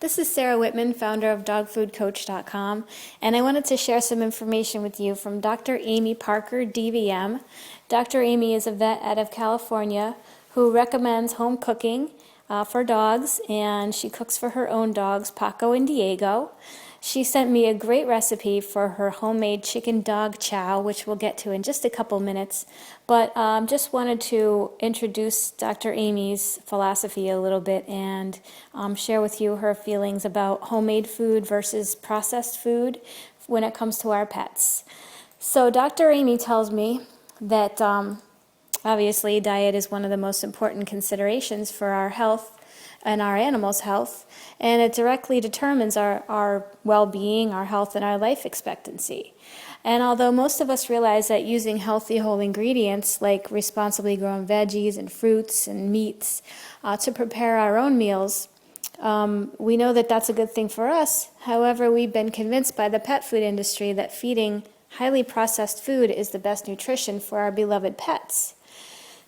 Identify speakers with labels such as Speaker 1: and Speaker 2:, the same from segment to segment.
Speaker 1: This is Sarah Whitman, founder of dogfoodcoach.com, and I wanted to share some information with you from Dr. Amy Parker, DVM. Dr. Amy is a vet out of California who recommends home cooking for dogs, and she cooks for her own dogs, Paco and Diego. She sent me a great recipe for her homemade chicken dog chow, which we'll get to in just a couple minutes. But just wanted to introduce Dr. Amy's philosophy a little bit and share with you her feelings about homemade food versus processed food when it comes to our pets. So Dr. Amy tells me that obviously diet is one of the most important considerations for our health and our animals' health, and it directly determines our well-being, our health, and our life expectancy. And although most of us realize that using healthy whole ingredients like responsibly grown veggies and fruits and meats to prepare our own meals, we know that that's a good thing for us. However, we've been convinced by the pet food industry that feeding highly processed food is the best nutrition for our beloved pets.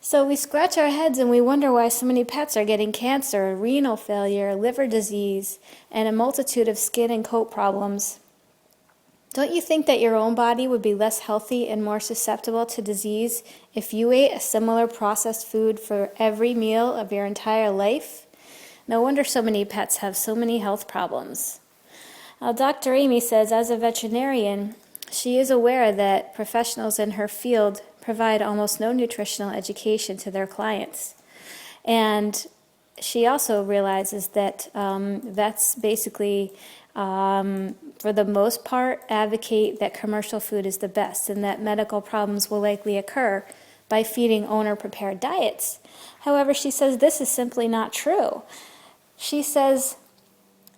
Speaker 1: So we scratch our heads and we wonder why so many pets are getting cancer, renal failure, liver disease, and a multitude of skin and coat problems. Don't you think that your own body would be less healthy and more susceptible to disease if you ate a similar processed food for every meal of your entire life? No wonder so many pets have so many health problems. Now, Dr. Amy says, as a veterinarian, she is aware that professionals in her field provide almost no nutritional education to their clients. And she also realizes that vets basically, for the most part, advocate that commercial food is the best and that medical problems will likely occur by feeding owner-prepared diets. However, she says this is simply not true. She says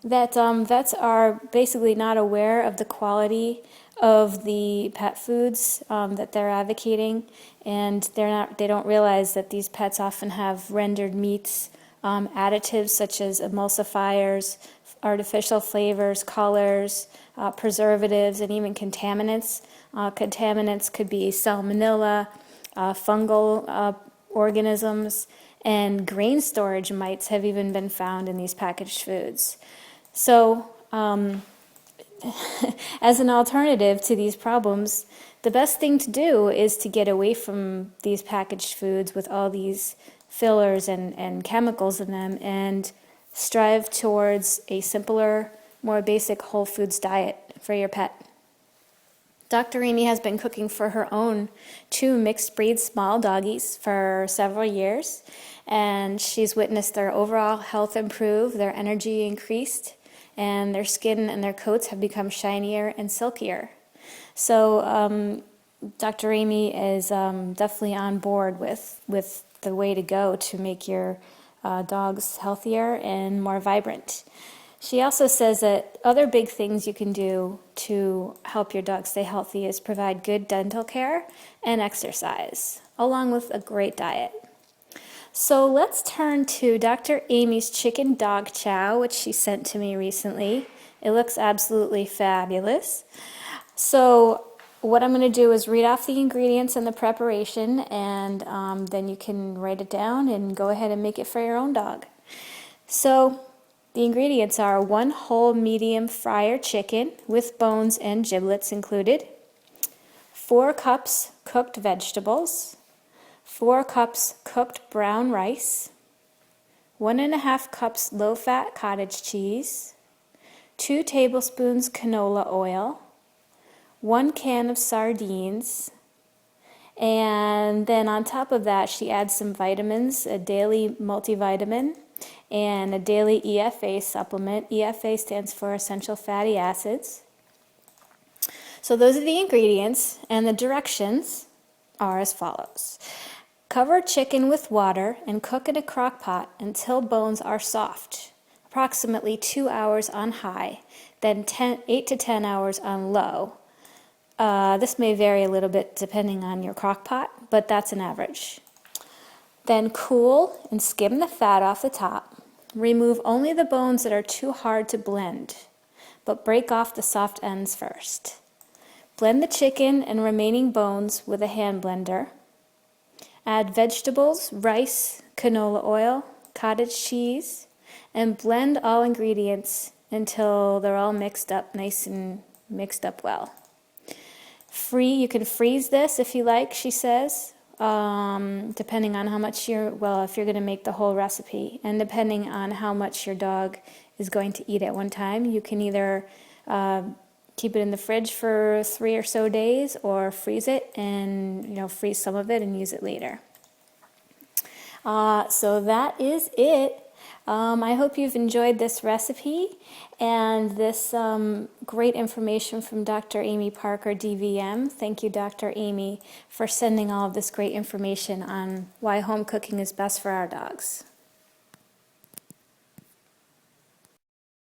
Speaker 1: that vets are basically not aware of the quality of the pet foods that they're advocating, and they don't realize that these pets often have rendered meats, additives such as emulsifiers, artificial flavors, colors, preservatives, and even contaminants. Contaminants could be salmonella, fungal organisms, and grain storage mites have even been found in these packaged foods. So, as an alternative to these problems, the best thing to do is to get away from these packaged foods with all these fillers and chemicals in them and strive towards a simpler, more basic whole foods diet for your pet. Dr. Amy has been cooking for her own 2 mixed breed small doggies for several years, and she's witnessed their overall health improve, their energy increased, and their skin and their coats have become shinier and silkier. So Dr. Amy is definitely on board with the way to go to make your dogs healthier and more vibrant. She also says that other big things you can do to help your dog stay healthy is provide good dental care and exercise, along with a great diet. So let's turn to Dr. Amy's chicken dog chow, which she sent to me recently. It looks absolutely fabulous. So what I'm going to do is read off the ingredients and the preparation, and then you can write it down and go ahead and make it for your own dog. So the ingredients are 1 whole medium fryer chicken with bones and giblets included, 4 cups cooked vegetables, 4 cups cooked brown rice, 1½ cups low-fat cottage cheese, 2 tablespoons canola oil, 1 can of sardines, and then on top of that she adds some vitamins, a daily multivitamin, and a daily EFA supplement. EFA stands for essential fatty acids. So those are the ingredients, and the directions are as follows. Cover chicken with water and cook in a crock pot until bones are soft, approximately 2 hours on high, then 8 to 10 hours on low. This may vary a little bit depending on your crock pot, but that's an average. Then cool and skim the fat off the top. Remove only the bones that are too hard to blend, but break off the soft ends first. Blend the chicken and remaining bones with a hand blender. Add vegetables, rice, canola oil, cottage cheese, and blend all ingredients until they're all mixed up, nice and mixed up well. You can freeze this if you like, she says, depending on how much if you're going to make the whole recipe, and depending on how much your dog is going to eat at one time, you can either keep it in the fridge for 3 or so days, or freeze it and freeze some of it and use it later. So that is it. I hope you've enjoyed this recipe and this great information from Dr. Amy Parker, DVM. Thank you, Dr. Amy, for sending all of this great information on why home cooking is best for our dogs.